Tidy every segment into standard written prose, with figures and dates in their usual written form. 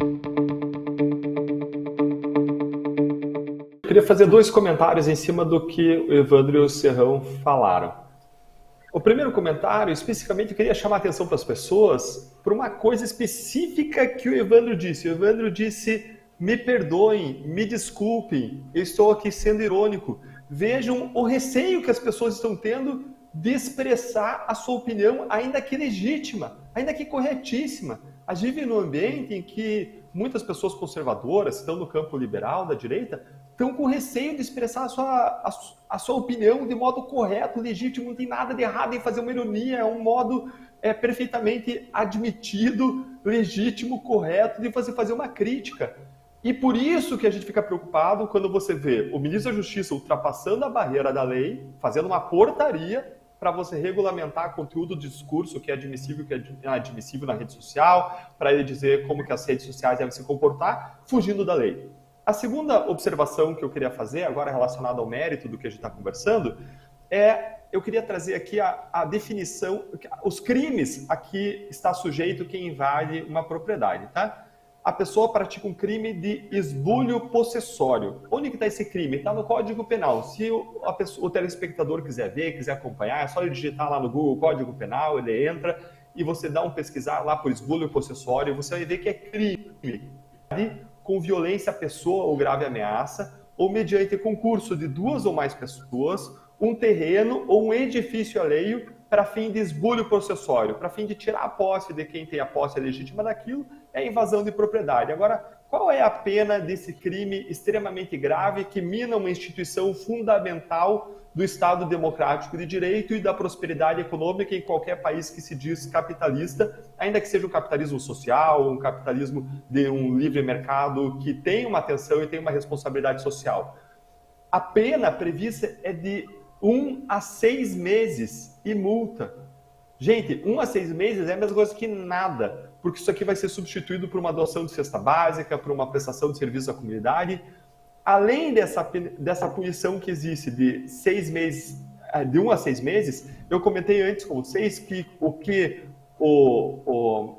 Eu queria fazer dois comentários em cima do que o Evandro e o Serrão falaram. O primeiro comentário, especificamente, eu queria chamar a atenção para as pessoas por uma coisa específica que o Evandro disse. O Evandro disse: me perdoem, me desculpem, eu estou aqui sendo irônico. Vejam o receio que as pessoas estão tendo de expressar a sua opinião, ainda que legítima, ainda que corretíssima. A gente vive num ambiente em que muitas pessoas conservadoras, estão no campo liberal, da direita, estão com receio de expressar a sua opinião de modo correto, legítimo, não tem nada de errado em fazer uma ironia, é um modo perfeitamente admitido, legítimo, correto de você fazer uma crítica. E por isso que a gente fica preocupado quando você vê o ministro da Justiça ultrapassando a barreira da lei, fazendo uma portaria para você regulamentar conteúdo do discurso que é admissível e que é inadmissível na rede social, para ele dizer como que as redes sociais devem se comportar, fugindo da lei. A segunda observação que eu queria fazer, agora relacionada ao mérito do que a gente está conversando, eu queria trazer aqui a definição, os crimes a que está sujeito quem invade uma propriedade, tá? A pessoa pratica um crime de esbulho possessório. Onde que está esse crime? Está no Código Penal. Se o telespectador quiser ver, quiser acompanhar, é só ele digitar lá no Google Código Penal, ele entra e você dá um pesquisar lá por esbulho possessório, você vai ver que é crime com violência à pessoa ou grave ameaça, ou mediante concurso de duas ou mais pessoas, um terreno ou um edifício alheio para fim de esbulho possessório, para fim de tirar a posse de quem tem a posse legítima daquilo, é invasão de propriedade. Agora, qual é a pena desse crime extremamente grave que mina uma instituição fundamental do Estado democrático de direito e da prosperidade econômica em qualquer país que se diz capitalista, ainda que seja um capitalismo social, um capitalismo de um livre mercado que tem uma atenção e tem uma responsabilidade social? A pena prevista é de 1 a 6 meses e multa. Gente, 1 a 6 meses é a mesma coisa que nada, porque isso aqui vai ser substituído por uma doação de cesta básica, por uma prestação de serviço à comunidade. Além dessa punição que existe de 6 meses, de 1 a 6 meses, eu comentei antes com vocês que o que o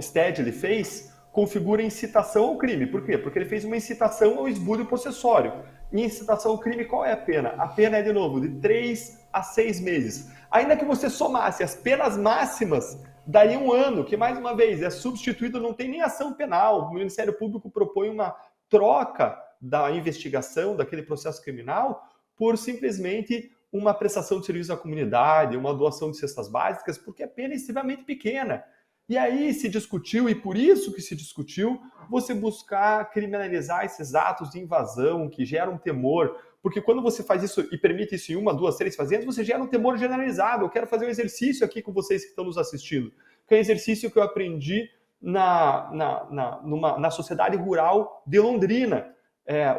Stedley fez configura incitação ao crime. Por quê? Porque ele fez uma incitação ao esbulho possessório. E incitação ao crime, qual é a pena? A pena é, de novo, de 3 a 6 meses. Ainda que você somasse as penas máximas, daria 1 ano, que, mais uma vez, é substituído, não tem nem ação penal. O Ministério Público propõe uma troca da investigação, daquele processo criminal, por simplesmente uma prestação de serviço à comunidade, uma doação de cestas básicas, porque a pena é extremamente pequena. E aí se discutiu, e por isso que se discutiu, você buscar criminalizar esses atos de invasão que geram temor, porque quando você faz isso e permite isso em 1, 2, 3 fazendas, você gera um temor generalizado. Eu quero fazer um exercício aqui com vocês que estão nos assistindo, que é um exercício que eu aprendi na sociedade rural de Londrina.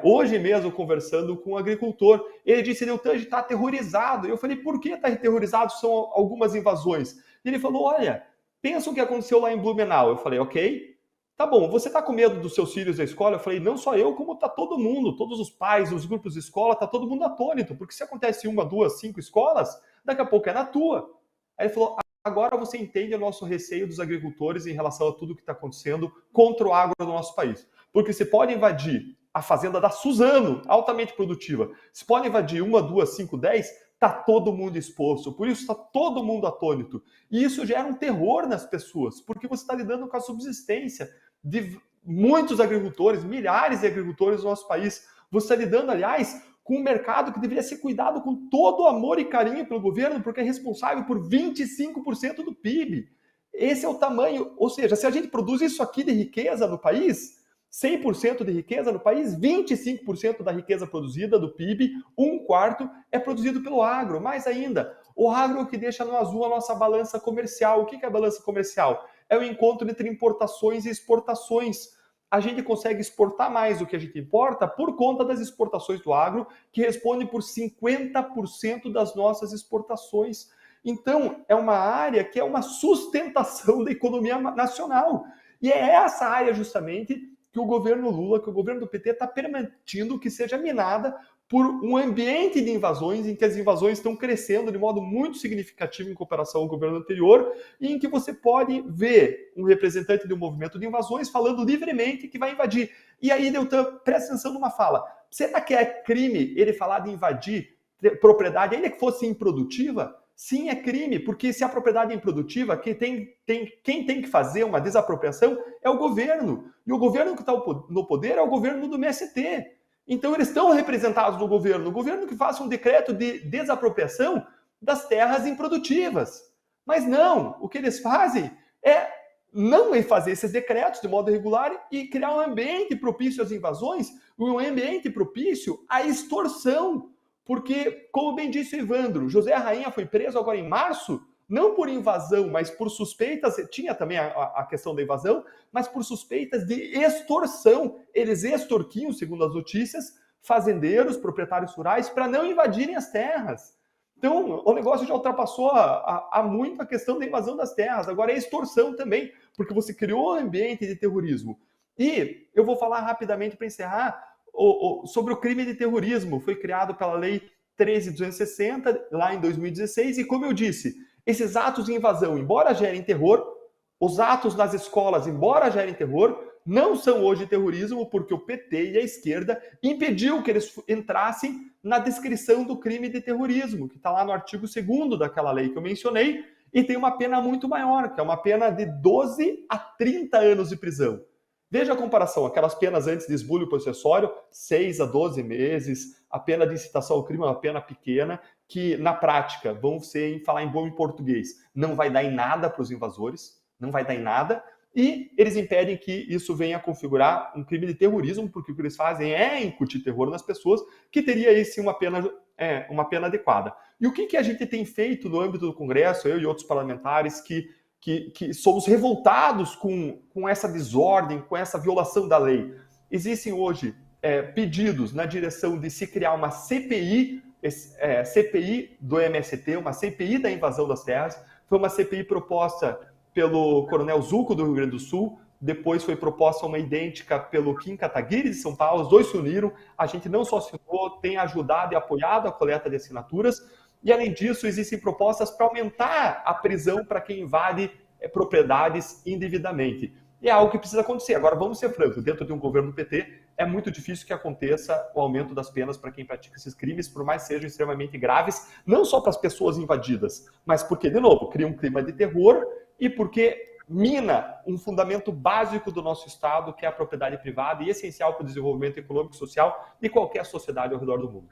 Hoje mesmo, conversando com um agricultor, ele disse: Deltan, a gente está aterrorizado. Eu falei: por que está aterrorizado? São algumas invasões. E ele falou: olha, pensa o que aconteceu lá em Blumenau. Eu falei: ok, tá bom, você está com medo dos seus filhos da escola? Eu falei: não só eu, como está todo mundo, todos os pais, os grupos de escola, está todo mundo atônito, porque se acontece em 1, 2, 5 escolas, daqui a pouco é na tua. Aí ele falou: agora você entende o nosso receio dos agricultores em relação a tudo que está acontecendo contra o agro do nosso país. Porque se pode invadir a fazenda da Suzano, altamente produtiva, se pode invadir 1, 2, 5, 10, está todo mundo exposto. Por isso está todo mundo atônito. E isso gera um terror nas pessoas, porque você está lidando com a subsistência de muitos agricultores, milhares de agricultores do nosso país. Você está lidando, aliás, com um mercado que deveria ser cuidado com todo amor e carinho pelo governo, porque é responsável por 25% do PIB. Esse é o tamanho, ou seja, se a gente produz isso aqui de riqueza no país, 100% de riqueza no país, 25% da riqueza produzida do PIB, 1/4 é produzido pelo agro. Mais ainda, o agro é o que deixa no azul a nossa balança comercial. O que é a balança comercial? É o encontro entre importações e exportações. A gente consegue exportar mais do que a gente importa por conta das exportações do agro, que respondem por 50% das nossas exportações. Então, é uma área que é uma sustentação da economia nacional. E é essa área, justamente, que o governo Lula, que o governo do PT está permitindo que seja minada por um ambiente de invasões em que as invasões estão crescendo de modo muito significativo em comparação ao governo anterior e em que você pode ver um representante de um movimento de invasões falando livremente que vai invadir. E aí, Deltan, presta atenção numa fala. Será que é crime ele falar de invadir propriedade, ainda que fosse improdutiva? Sim, é crime, porque se a propriedade é improdutiva, quem tem que fazer uma desapropriação é o governo. E o governo que está no poder é o governo do MST. Então eles estão representados no governo. O governo que faça um decreto de desapropriação das terras improdutivas. Mas não, o que eles fazem é não fazer esses decretos de modo regular e criar um ambiente propício às invasões, um ambiente propício à extorsão. Porque, como bem disse o Evandro, José Rainha foi preso agora em março, não por invasão, mas por suspeitas, tinha também a questão da invasão, mas por suspeitas de extorsão. Eles extorquiam, segundo as notícias, fazendeiros, proprietários rurais, para não invadirem as terras. Então, o negócio já ultrapassou há muito a questão da invasão das terras. Agora é extorsão também, porque você criou um ambiente de terrorismo. E eu vou falar rapidamente para encerrar sobre o crime de terrorismo. Foi criado pela Lei 13.260, lá em 2016, e como eu disse, esses atos de invasão, embora gerem terror, os atos nas escolas, embora gerem terror, não são hoje terrorismo, porque o PT e a esquerda impediu que eles entrassem na descrição do crime de terrorismo, que está lá no artigo 2º daquela lei que eu mencionei, e tem uma pena muito maior, que é uma pena de 12 a 30 anos de prisão. Veja a comparação, aquelas penas antes de esbulho possessório, 6 a 12 meses, a pena de incitação ao crime é uma pena pequena, que na prática, vamos falar em bom português, não vai dar em nada para os invasores, não vai dar em nada, e eles impedem que isso venha a configurar um crime de terrorismo, porque o que eles fazem é incutir terror nas pessoas, que teria aí sim uma pena adequada. E o que a gente tem feito no âmbito do Congresso, eu e outros parlamentares que somos revoltados com essa desordem, com essa violação da lei? Existem hoje pedidos na direção de se criar uma CPI do MST, uma CPI da invasão das terras. Foi uma CPI proposta pelo Coronel Zuco, do Rio Grande do Sul, depois foi proposta uma idêntica pelo Kim Kataguiri, de São Paulo, os dois se uniram, a gente não só assinou, tem ajudado e apoiado a coleta de assinaturas, e além disso existem propostas para aumentar a prisão para quem invade propriedades indevidamente. E é algo que precisa acontecer. Agora, vamos ser francos, dentro de um governo do PT, é muito difícil que aconteça o aumento das penas para quem pratica esses crimes, por mais sejam extremamente graves, não só para as pessoas invadidas, mas porque, de novo, cria um clima de terror e porque mina um fundamento básico do nosso Estado, que é a propriedade privada e essencial para o desenvolvimento econômico e social de qualquer sociedade ao redor do mundo.